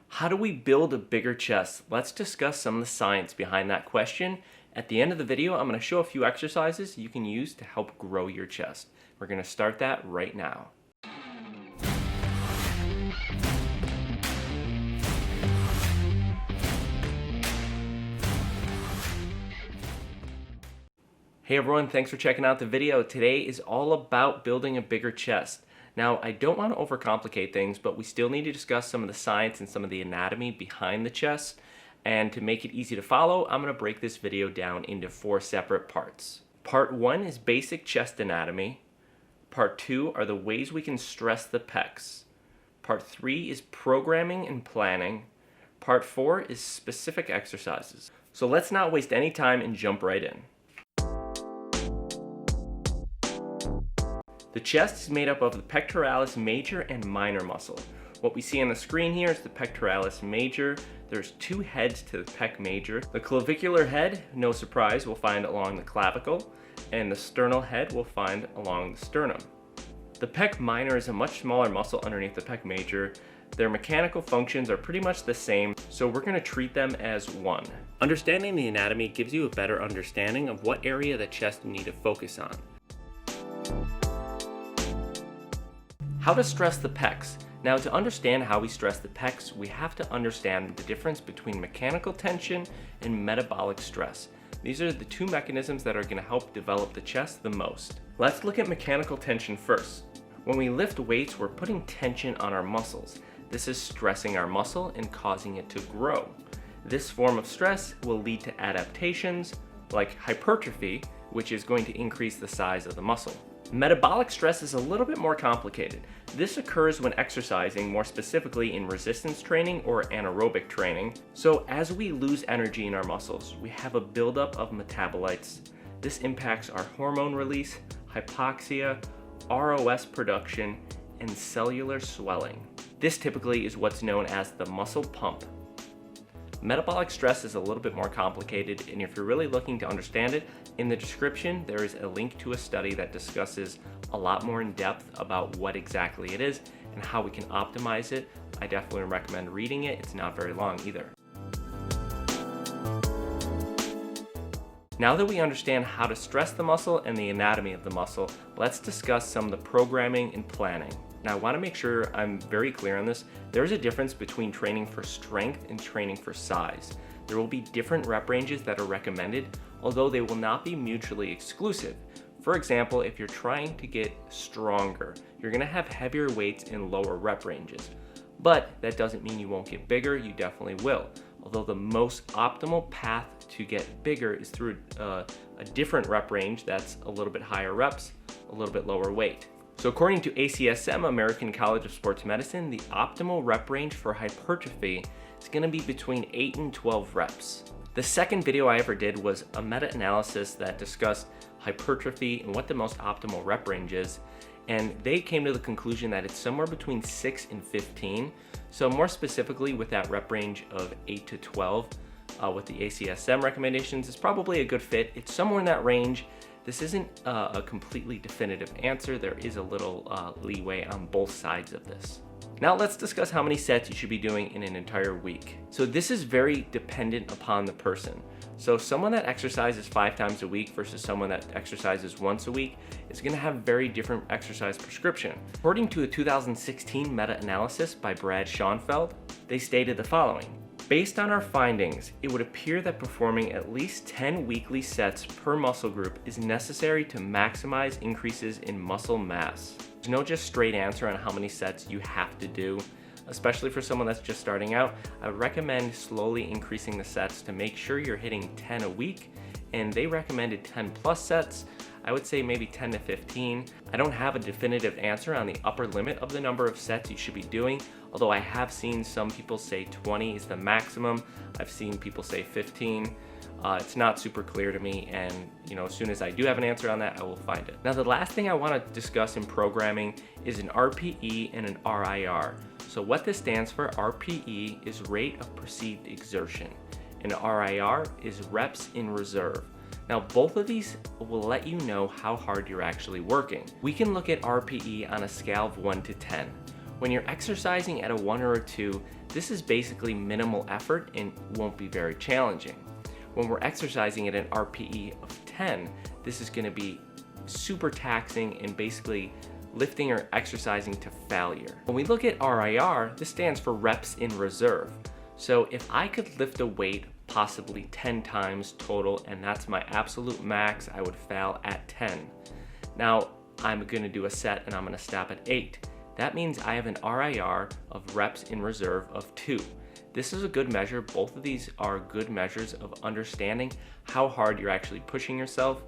How do we build a bigger chest? Let's discuss some of the science behind that question. At the end of the video, I'm going to show a few exercises you can use to help grow your chest. We're going to start that right now. Hey everyone, thanks for checking out the video. Today is all about building a bigger chest. Now, I don't want to overcomplicate things, but we still need to discuss some of the science and some of the anatomy behind the chest. And to make it easy to follow, I'm going to break this video down into 4 separate parts. Part 1 is basic chest anatomy. Part 2 are the ways we can stress the pecs. Part 3 is programming and planning. Part 4 is specific exercises. So let's not waste any time and jump right in. The chest is made up of the pectoralis major and minor muscle. What we see on the screen here is the pectoralis major. There's 2 heads to the pec major. The clavicular head, no surprise, we'll find along the clavicle, and the sternal head we'll find along the sternum. The pec minor is a much smaller muscle underneath the pec major. Their mechanical functions are pretty much the same, so we're going to treat them as one. Understanding the anatomy gives you a better understanding of what area of the chest you need to focus on. How to stress the pecs. Now, to understand how we stress the pecs, we have to understand the difference between mechanical tension and metabolic stress. These are the 2 mechanisms that are going to help develop the chest the most. Let's look at mechanical tension first. When we lift weights, we're putting tension on our muscles. This is stressing our muscle and causing it to grow. This form of stress will lead to adaptations like hypertrophy, which is going to increase the size of the muscle. Metabolic stress is a little bit more complicated. This occurs when exercising, more specifically in resistance training or anaerobic training. So as we lose energy in our muscles, we have a buildup of metabolites. This impacts our hormone release, hypoxia, ROS production, and cellular swelling. This typically is what's known as the muscle pump. Metabolic stress is a little bit more complicated, and if you're really looking to understand it, in the description there is a link to a study that discusses a lot more in depth about what exactly it is and how we can optimize it. I definitely recommend reading it. It's not very long either. Now that we understand how to stress the muscle and the anatomy of the muscle, let's discuss some of the programming and planning. Now, I want to make sure I'm very clear on this. There is a difference between training for strength and training for size. There will be different rep ranges that are recommended, although they will not be mutually exclusive. For example, if you're trying to get stronger, you're going to have heavier weights in lower rep ranges. But that doesn't mean you won't get bigger, you definitely will. Although the most optimal path to get bigger is through a different rep range that's a little bit higher reps, a little bit lower weight. So according to ACSM, American College of Sports Medicine, the optimal rep range for hypertrophy is going to be between 8 and 12 reps. The second video I ever did was a meta-analysis that discussed hypertrophy and what the most optimal rep range is, and they came to the conclusion that it's somewhere between 6 and 15. So more specifically, with that rep range of 8 to 12, with the ACSM recommendations, is probably a good fit. It's somewhere in that range. This isn't a completely definitive answer. There is a little leeway on both sides of this. Now let's discuss how many sets you should be doing in an entire week. So this is very dependent upon the person. So someone that exercises 5 times a week versus someone that exercises once a week is going to have very different exercise prescription. According to a 2016 meta-analysis by Brad Schoenfeld, they stated the following. Based on our findings, it would appear that performing at least 10 weekly sets per muscle group is necessary to maximize increases in muscle mass. There's no just straight answer on how many sets you have to do. Especially for someone that's just starting out, I would recommend slowly increasing the sets to make sure you're hitting 10 a week, and they recommended 10 plus sets. I would say maybe 10 to 15. I don't have a definitive answer on the upper limit of the number of sets you should be doing, although I have seen some people say 20 is the maximum. I've seen people say 15. It's not super clear to me, and as soon as I do have an answer on that, I will find it. Now, the last thing I want to discuss in programming is an RPE and an RIR. So what this stands for, RPE is rate of perceived exertion, and RIR is reps in reserve. Now, both of these will let you know how hard you're actually working. We can look at RPE on a scale of 1 to 10, When you're exercising at a 1 or a 2, this is basically minimal effort and won't be very challenging. When we're exercising at an RPE of 10, this is going to be super taxing and basically lifting or exercising to failure. When we look at RIR, this stands for reps in reserve. So if I could lift a weight possibly 10 times total, and that's my absolute max, I would fail at 10. Now, I'm gonna do a set and I'm gonna stop at 8. That means I have an RIR of reps in reserve of 2. This is a good measure. Both of these are good measures of understanding how hard you're actually pushing yourself.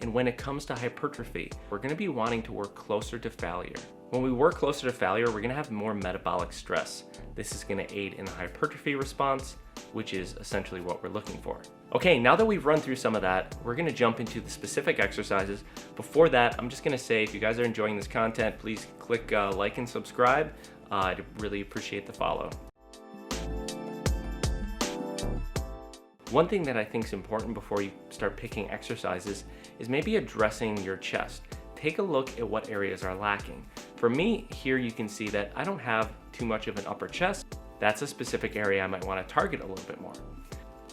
And when it comes to hypertrophy, we're gonna be wanting to work closer to failure. When we work closer to failure, we're gonna have more metabolic stress. This is gonna aid in the hypertrophy response, which is essentially what we're looking for. Okay, now that we've run through some of that, we're gonna jump into the specific exercises. Before that, I'm just gonna say, if you guys are enjoying this content, please click like and subscribe. I'd really appreciate the follow. One thing that I think is important before you start picking exercises is maybe addressing your chest. Take a look at what areas are lacking. For me, here you can see that I don't have too much of an upper chest. That's a specific area I might want to target a little bit more.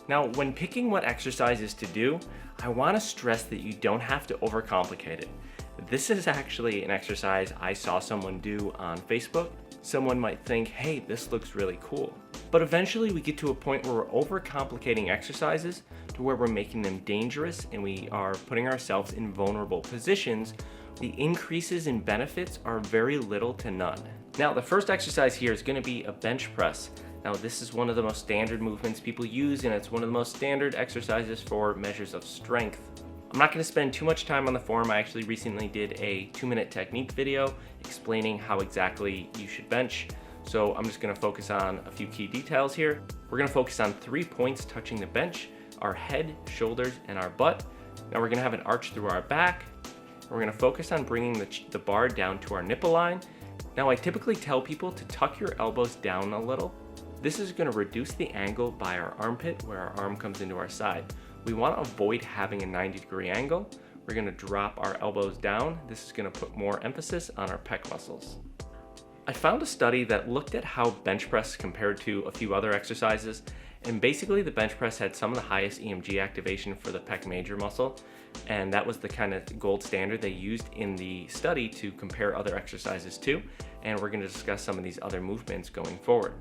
Now, when picking what exercises to do, I want to stress that you don't have to overcomplicate it. This is actually an exercise I saw someone do on Facebook. Someone might think, hey, this looks really cool. But eventually we get to a point where we're overcomplicating exercises to where we're making them dangerous and we are putting ourselves in vulnerable positions. The increases in benefits are very little to none. Now, the first exercise here is going to be a bench press. Now, this is one of the most standard movements people use, and it's one of the most standard exercises for measures of strength. I'm not going to spend too much time on the form. I actually recently did a 2-minute technique video explaining how exactly you should bench. So I'm just going to focus on a few key details here. We're going to focus on 3 points touching the bench: our head, shoulders, and our butt. Now we're going to have an arch through our back. We're going to focus on bringing the bar down to our nipple line. Now, I typically tell people to tuck your elbows down a little. This is going to reduce the angle by our armpit where our arm comes into our side. We want to avoid having a 90-degree angle. We're going to drop our elbows down. This is going to put more emphasis on our pec muscles. I found a study that looked at how bench press compared to a few other exercises, and basically the bench press had some of the highest EMG activation for the pec major muscle, and that was the kind of gold standard they used in the study to compare other exercises to, and we're going to discuss some of these other movements going forward.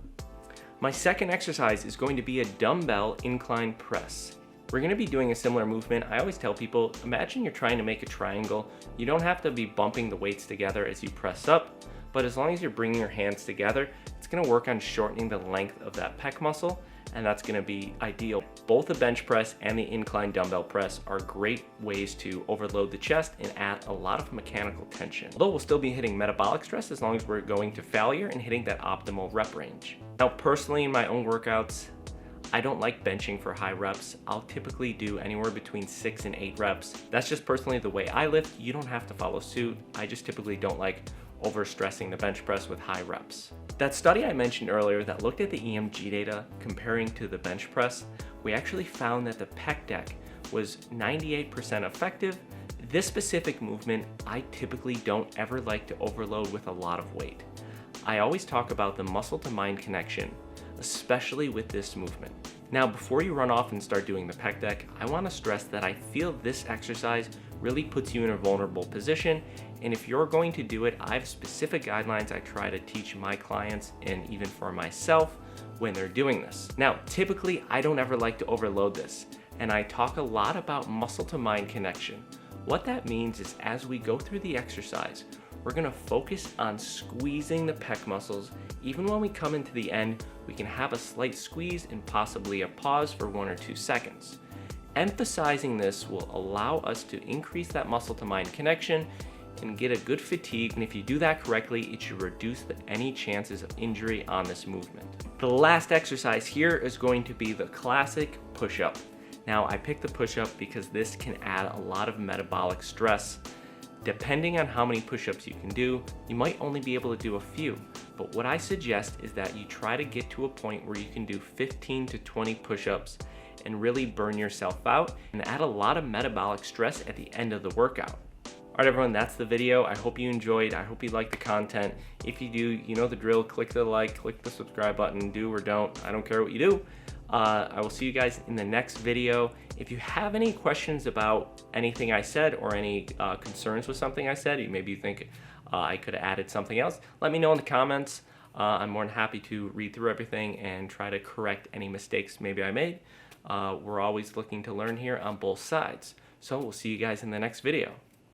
My second exercise is going to be a dumbbell incline press. We're going to be doing a similar movement. I always tell people, imagine you're trying to make a triangle. You don't have to be bumping the weights together as you press up, but as long as you're bringing your hands together, it's going to work on shortening the length of that pec muscle, and that's going to be ideal. Both the bench press and the incline dumbbell press are great ways to overload the chest and add a lot of mechanical tension. Although we'll still be hitting metabolic stress as long as we're going to failure and hitting that optimal rep range. Now, personally, in my own workouts, I don't like benching for high reps. I'll typically do anywhere between 6 and 8 reps. That's just personally the way I lift. You don't have to follow suit. I just typically don't like overstressing the bench press with high reps. That study I mentioned earlier that looked at the EMG data comparing to the bench press, we actually found that the pec deck was 98% effective. This specific movement, I typically don't ever like to overload with a lot of weight. I always talk about the muscle to mind connection, especially with this movement. Now, before you run off and start doing the pec deck, I want to stress that I feel this exercise really puts you in a vulnerable position, and if you're going to do it, I have specific guidelines I try to teach my clients and even for myself when they're doing this. Now, typically, I don't ever like to overload this, and I talk a lot about muscle to mind connection. What that means is as we go through the exercise, we're going to focus on squeezing the pec muscles. Even when we come into the end, we can have a slight squeeze and possibly a pause for 1 or 2 seconds. Emphasizing this will allow us to increase that muscle to mind connection and get a good fatigue, and if you do that correctly, it should reduce any chances of injury on this movement. The last exercise here is going to be the classic push-up. Now, I picked the push-up because this can add a lot of metabolic stress. Depending on how many push-ups you can do, you might only be able to do a few, but what I suggest is that you try to get to a point where you can do 15 to 20 push-ups and really burn yourself out and add a lot of metabolic stress at the end of the workout. Alright everyone, that's the video. I hope you enjoyed. I hope you liked the content. If you do, you know the drill. Click the like, click the subscribe button, do or don't. I don't care what you do. I will see you guys in the next video. If you have any questions about anything I said or any concerns with something I said, maybe you think I could have added something else, let me know in the comments. I'm more than happy to read through everything and try to correct any mistakes maybe I made. We're always looking to learn here on both sides. So we'll see you guys in the next video.